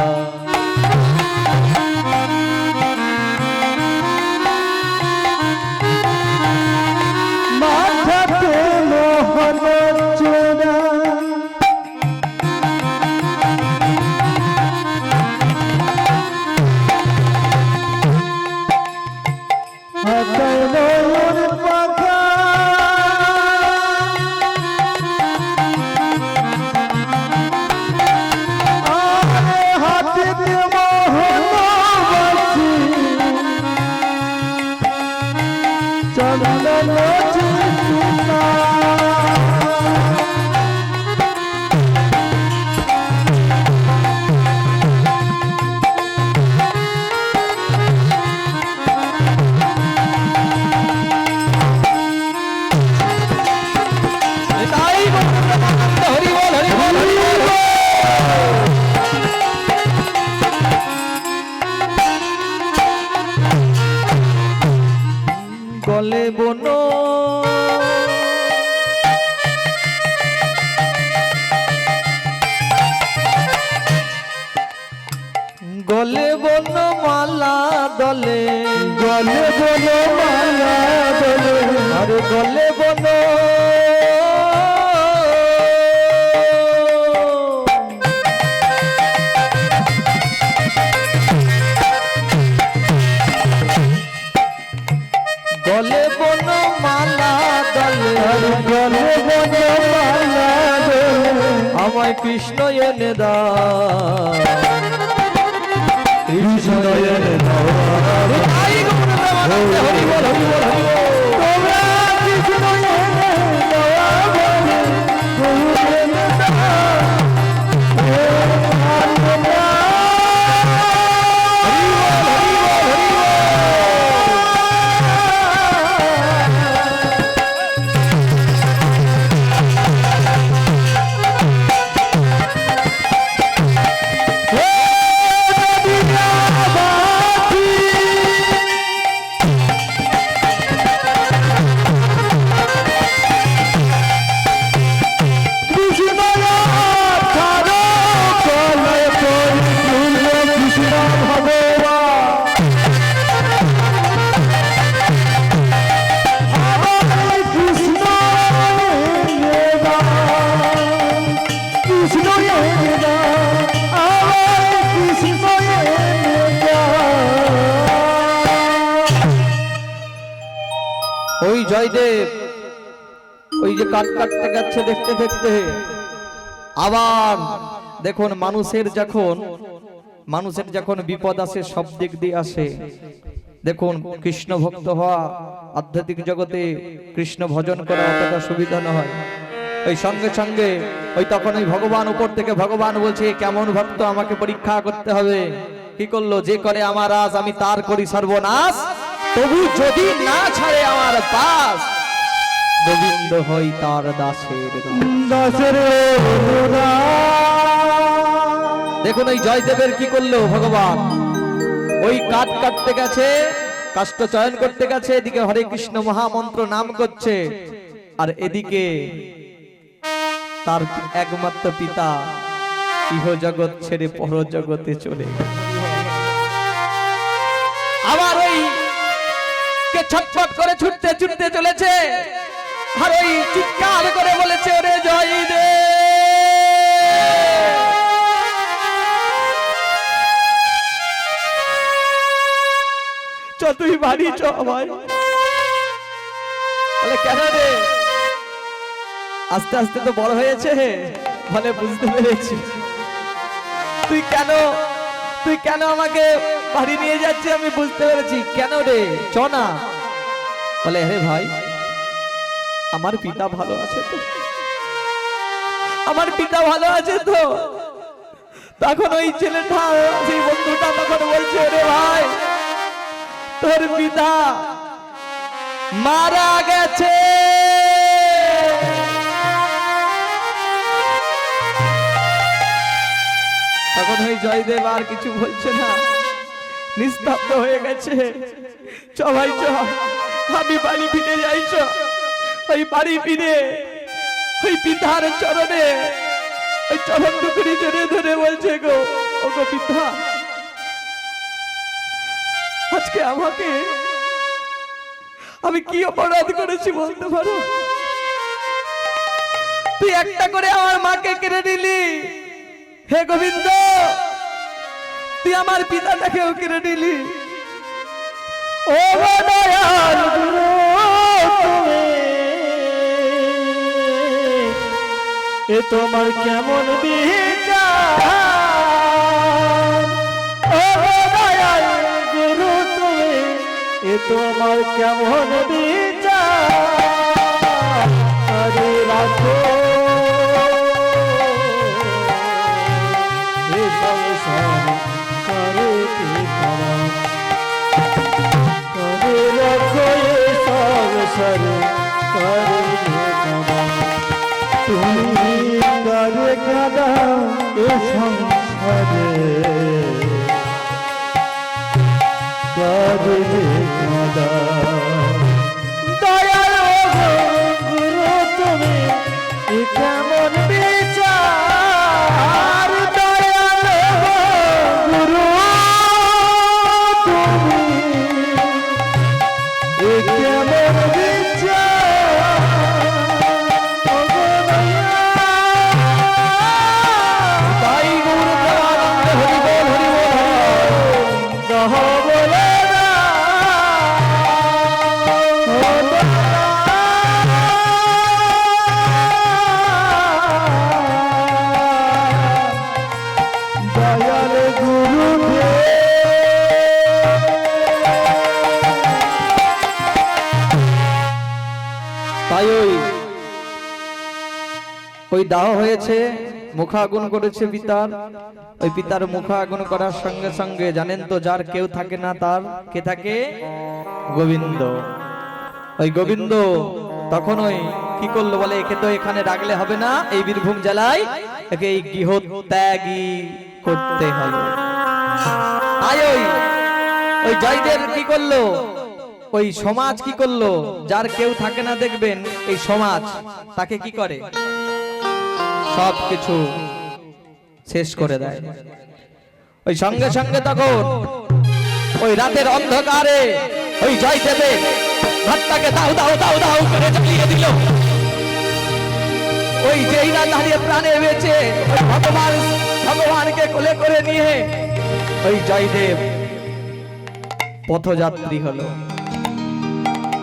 মাথাতে মোহন চূড়া, হাতায় ময়ূর পাখা, আরে হাতেতে মোহন বাসি, চন্দন চিন্তা, তাই হরি বল হরি বল হরি বল। গলে বন গলে বন মালা দলে, গলে বলো মালা দলে, আরে গলে বন গলে বন মালা দলে, গলে বলো মালা দলে, আমায় কৃষ্ণ এনে দাও, কৃষ্ণ এনে দাও, তাই গৌর প্রেমানন্দে হরি বল হরি বল হরি বল। তোমরা কৃষ্ণ এনে দাও আমাকে, হরি এনে দাও, হে আনন্দা, হরি বল হরি বল হরি বল। ওই জয়দেব ওই যে কাট কাটতে যাচ্ছে দেখতে দেখতে, আবার দেখুন মানুষের যখন বিপদ আসে সব দিক দিয়ে আসে, দেখুন, কৃষ্ণ ভক্ত হওয়া আধ্যাত্মিক জগতে কৃষ্ণ ভজন করা অতটা সুবিধা নয়। ওই সঙ্গে সঙ্গে ওই তখন ওই ভগবান উপর থেকে ভগবান বলছে, কেমন ভক্ত, আমাকে পরীক্ষা করতে হবে। কি করলো? যে করে আমার আজ আমি তার করি সর্বনাশ, তবু যদি না ছাড়ে আমার পাশ, গোবিন্দ হই তার দাসের দাসের দেখুন ওই জয়দেবের কি করলো ভগবান, ওই কাঠ কাটতে গেছে, কাষ্ঠ চয়ন করতে গেছে, এদিকে হরে কৃষ্ণ মহামন্ত্র নাম করছে, আর এদিকে তার একমাত্র পিতা ইহ জগৎ ছেড়ে পর জগতে চলে গেল। আবার ওই কে ছটফট করে ছুটতে ছুটতে চলেছে, আর ওই চিৎকার করে বলেছে, ওরে জয়দেব, চ তুই বাড়ি চ ভাই। বলে কেন রে? আস্তে আস্তে তো বড় হয়েছে, বলে বুঝতে পেরেছি। তুই কেন আমাকে বাড়ি নিয়ে যাচ্ছিস, আমি বুঝতে পেরেছি। কেন রে? চ না। বলে হে ভাই, আমার পিতা ভালো আছে তো, আমার পিতা ভালো আছে তো। তখন ওই ছেলেটা, সেই বন্ধুটা তখন বলছে, রে ভাই, তোর পিতা মারা গেছে। তখন ওই জয়দেব আর কিছু বলছে না, নিস্তব্ধ হয়ে গেছে। চ ভাই চ, আমি বাড়ি ফিরে যাই। চ ওই বাড়ি ফিরে ওই পিতার চরণে ওই চরণ টুকুরি জড়িয়ে ধরে বলছে, গো ও গো পিতা, আজকে আমাকে আমি কি অপরাধ করেছি বলতে পারো? তুই একটা করে আমার মাকে কেড়ে নিলি, হে গোবিন্দ, তুই আমার পিতাটাকেও কেড়ে নিলি। ও দয়াল গুরু, এ তোমার কেমন বিচার? ও দয়াল গুরু তুমি, এ তোমার কেমন বিচার? আরে রাখো এ সংসার করে কি খারাপ, করে রাখো এ সংসার করে কি খারাপ। তুমি করে কাদা এ সংসারে, করে কাদা। দয়াল গুরু তুমি, এ কেমন বিচার? দয়াল গুরু তুমি, এ কেমন বিচার? তাই গৌর প্রেমানন্দে হরি বল, হরি বল, হরি বল। বলে না দয়াল গুরু তাই ওই দাহ হয়েছে, মুখা আগুন করেছে পিতার। ওই পিতার মুখা আগুন করার সঙ্গে সঙ্গে জানেন তো, যার কেউ থাকে না তার কে থাকে? গোবিন্দ। ওই গোবিন্দ তখন ওই কি করলো, বলে একে তো এখানে রাখলে হবে না, এই বীরভূম জেলায় একে এই গৃহ ত্যাগী করতে হবে। তাই ওই জয়দেব কি করলো, ওই সমাজ কি করলো, যার কেউ থাকে না দেখবেন এই সমাজ তাকে কি করে, সব কিছু শেষ করে দেয়। ওই সঙ্গে সঙ্গে তখন ওই রাতের অন্ধকারে ওই জয়দেবের ঘরটাকে দাও দাও দাও দাও করে জ্বালিয়ে দিল। ওই যেই না দাঁড়িয়ে প্রাণে বেঁচে ভগবানকে কোলে করে নিয়ে ওই জয়দেব পথযাত্রী হলো।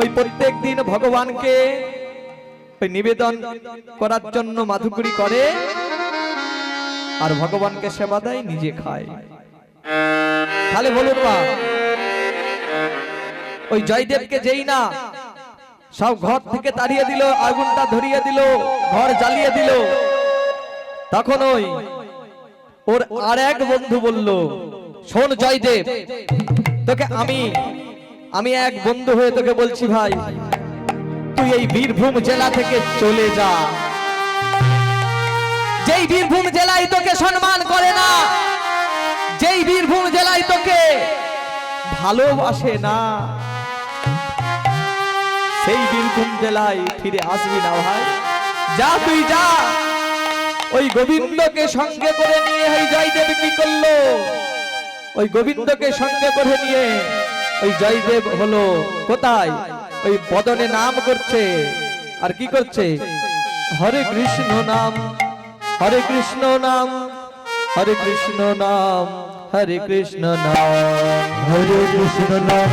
ওই প্রত্যেক দিন ভগবানকে ওই নিবেদন করার জন্য মাধুকরী করে, আর ভগবানকে সেবা দেয়, নিজে খায়। তাহলে বলুন মা, ওই জয়দেবকে যেই না সব ঘর থেকে তাড়িয়ে দিল, আগুনটা ধরিয়ে দিল, ঘর জ্বালিয়ে দিল, তখন ওর আর এক বন্ধু বলল, শোন জয়দেব, তোকে আমি এক বন্ধু হয়ে তোকে বলছি ভাই, তুই এই বীরভূম জেলা থেকে চলে যা। যেই বীরভূম জেলায় তোকে সম্মান করে না, যেই বীরভূম জেলায় তোকে ভালোবাসে না, সেই বীরভূম জেলায় ফিরে আসবি না ভাই। যা তুই যা। ওই গোবিন্দকে সঙ্গে করে নিয়ে ওই জয়দেব কি করলো? ওই গোবিন্দকে সঙ্গে করে নিয়ে ওই জয়দেব হলো কোথায়? ওই বদনে নাম করছে, আর কি করছে? হরে কৃষ্ণ নাম, হরে কৃষ্ণ নাম, হরে কৃষ্ণ নাম, হরে কৃষ্ণ নাম, হরে কৃষ্ণ নাম,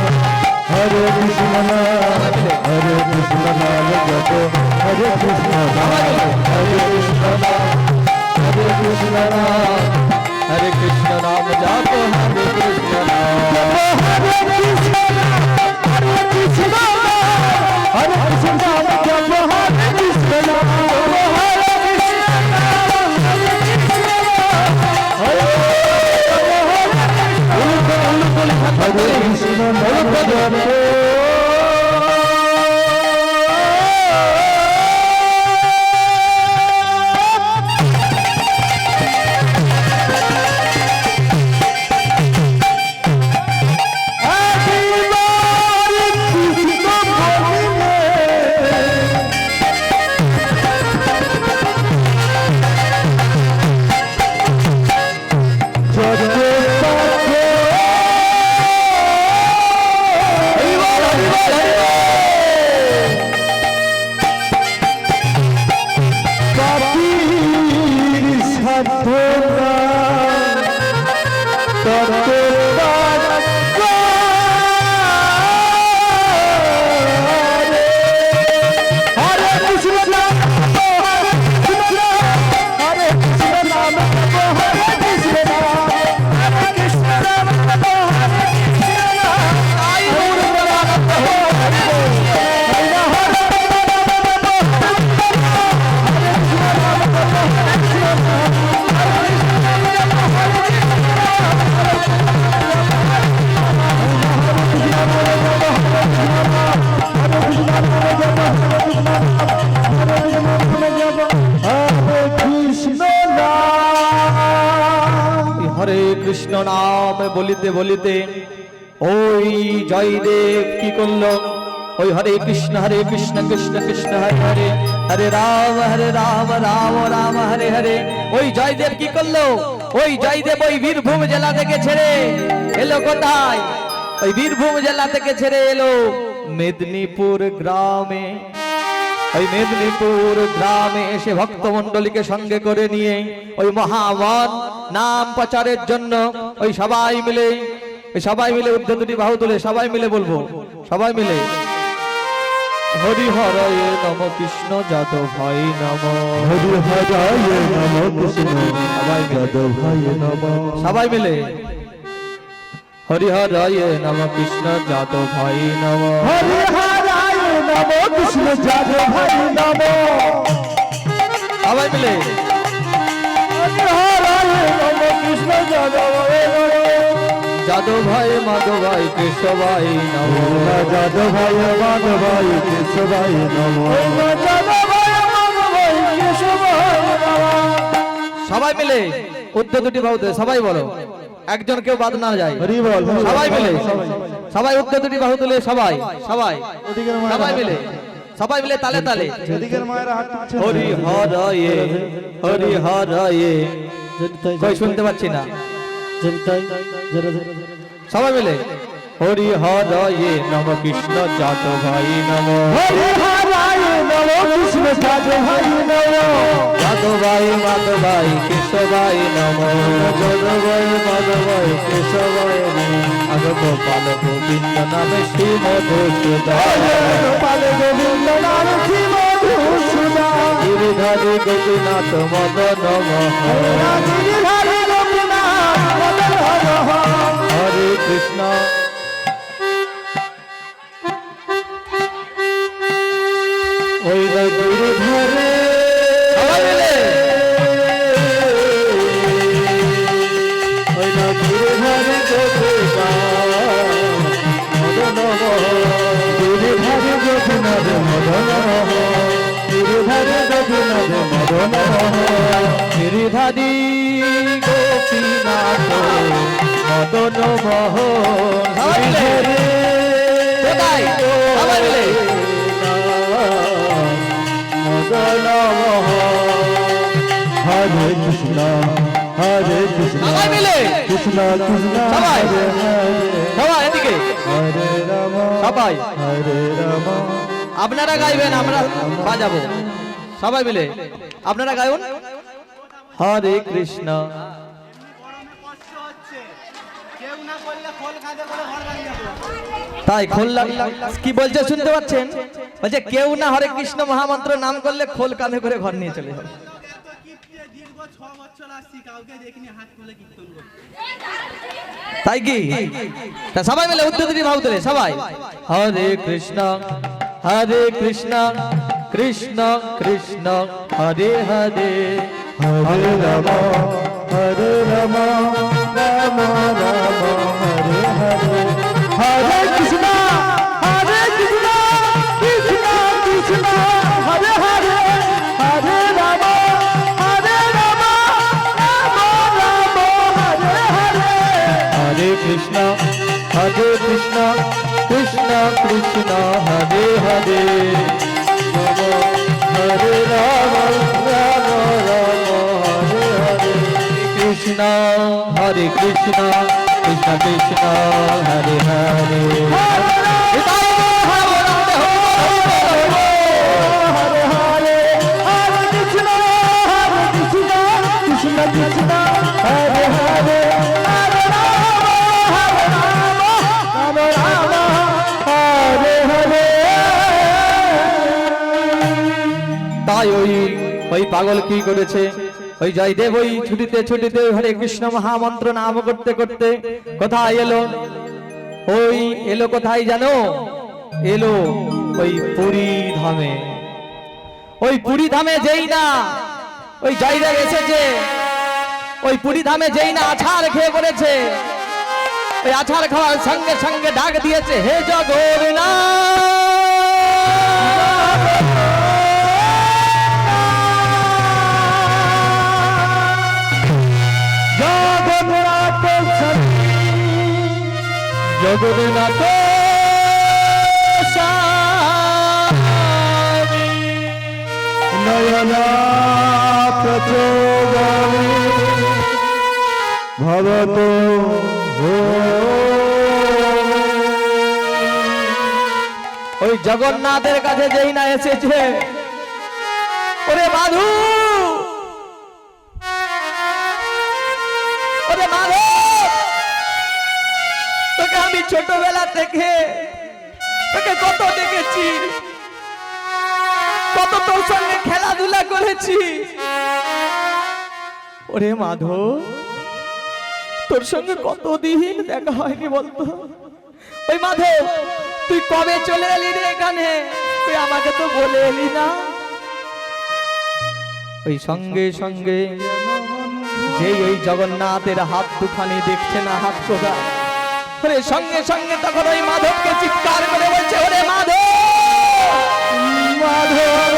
হরে কৃষ্ণ নাম, হরে কৃষ্ণ নাম জপ, হরে কৃষ্ণ নাম, হরে কৃষ্ণ নাম, হরে কৃষ্ণ নাম, হরে কৃষ্ণ নাম জপ, হরে কৃষ্ণ নাম, হরে কৃষ্ণ নাম, হরে কৃষ্ণ নাম, হরে কৃষ্ণ নাম জপ, হরে কৃষ্ণ নাম, হরে কৃষ্ণ নাম, হরে কৃষ্ণ নাম, হরে কৃষ্ণ নাম জপ। কৃষ্ণ নাম বলিতে বলিতে ওই জয়দেব কি করলো? ওই হরে কৃষ্ণ কৃষ্ণ কৃষ্ণ হরে হরে, হরে রাম রাম রাম হরে হরে। ওই জয়দেব কি করলো? ওই জয়দেব ওই বীরভূম জেলা থেকে ছেড়ে এলো কোথায়? ওই বীরভূম জেলা থেকে ছেড়ে এলো মেদিনীপুর গ্রামে। ওই মেদিনীপুর গ্রামে এসে ভক্তমণ্ডলীকে সঙ্গে করে নিয়ে ওই মহাবন নাম প্রচারের জন্য ওই সবাই মিলে ঊর্ধ্ব দুটি বাহু তুলে সবাই মিলে বলবো, সবাই মিলে হরি হরায় নম কৃষ্ণ যাদব ভাই নম, হরি হরায় নম কৃষ্ণ যাদব ভাই নম, সবাই মিলে হরি হরায় নম কৃষ্ণ যাদব ভাই নম, হরি হরায় নম কৃষ্ণ যাদব ভাই নম, সবাই মিলে হরি হরায় নম কৃষ্ণ যাদব ভাই নম, যাদব ভাই মাধব ভাই কেশব ভাই নম, যাদব ভাই মাধব ভাই কেশব ভাই নম, যাদব ভাই মাধব ভাই কেশব ভাই নম। সবাই মিলে ঊর্ধ্ব দুটি বাহু তুলে সবাই বলো, একজন কেউ বাদ না যায়। হরি বল, সবাই মিলে, সবাই ঊর্ধ্ব দুটি বাহু তুলে সবাই সবাই ওদিকের মায়ের সবাই মিলে, সবাই মিলে তালে তালে ওদিকের মায়ের হাত তুলছে। হরি হরায়ে হরি হরায়ে, কই শুনতে পাচ্ছি না, সবাই মিলে হরি হরায়ে নম কৃষ্ণ যাদব ভাই নম, হরি হরায় নম কৃষ্ণ যাদব ভাই নম, যাদব ভাই মাধব ভাই কেশব ভাই নম, যাদব ভাই মাধব ভাই কেশব ভাই নম, আগ গোপাল গোবিন্দ নামে শ্রী মধুসূদন, গোপাল গোবিন্দ নাম শ্রী মধুসূদন, গিরিধারী গোপীনাথ মদন মোহন, গিরিধারী গোপীনাথ মদন মোহন। হরে কৃষ্ণ গিরিধারী গোপীনাথ মদন গিরিধারী গোপীনাথ মদন গিরিধারী গোপীনাথ মদন মোহন। সবাই মিলে কোথায়? সবাই মিলে মদন হরে কৃষ্ণ হরে কৃষ্ণ সবাই মিলে কৃষ্ণ কৃষ্ণ সবাই। হরে হরে সবাই এদিকে হরে রাম সবাই। হরে রাম আপনারা গাইবেন, আমরা বাজাবো। সবাই মিলে আপনারা গায়ুন। হরে কৃষ্ণ। তাই খোল কি বলছে শুনতে পাচ্ছেন? বলছে কেউ না হরে কৃষ্ণ মহামন্ত্র নাম করলে খোল কাঁধে করে ঘর নিয়ে চলে যাবে। তাই কি? তা সবাই মিলে উদ্যোগী ভাব তুলে সবাই হরে কৃষ্ণ কৃষ্ণ কৃষ্ণ হরে হরে হরে রাম রাম রাম হরে হরে হরে কৃষ্ণ কৃষ্ণ কৃষ্ণ হরে হরে হরে রাম রাম রাম হরে হরে হরে কৃষ্ণ কৃষ্ণ কৃষ্ণ হরে হরে হরে রাম রাম রাম হরে হরে কৃষ্ণ হরে কৃষ্ণ কৃষ্ণ কৃষ্ণ হরে হরে হরে হরে হরে কৃষ্ণ কৃষ্ণ কৃষ্ণ হরে হরে হরে রাম হরে হরে তাই ওই পাগল কি করেছে? ওই জয়দেব ওই ছুটিতে হরে কৃষ্ণ মহামন্ত্র নাম করতে করতে কোথায় এলো? ওই এলো কোথায় জানো? এলো ওই পুরী ধামে। ওই পুরী ধামে যেই না ওই জয়দেব এসেছে, ওই পুরী ধামে যেই না আছাড় খেয়ে পড়েছে, ওই আছাড় খাওয়ার সঙ্গে সঙ্গে ডাক দিয়েছে হে জগন্নাথ। জগন্নাথ স্বামী নয়না প্রচোদমি ভবত ওই জগন্নাথের কাছে যেই না এসেছে, ওরে মাধু, ওরে মাধু, তোকে আমি ছোটবেলা থেকে তোকে কত দেখেছি, কত তোর সঙ্গে খেলাধুলা করেছি। ওরে মাধব, তোর সঙ্গে কতদিন দেখা হয়নি বলতো? ওই মাধব, তুই কবে চলে এলি রে এখানে? তুই আমাকে তো বলে এলি না। ওই সঙ্গে সঙ্গে যেই ওই জগন্নাথের হাত দুখানি দেখছে না, হাত কোথা, ওরে সঙ্গে সঙ্গে তখন ওই মাধবকে চিৎকার করে বলছে ওরে মাধব, মাধব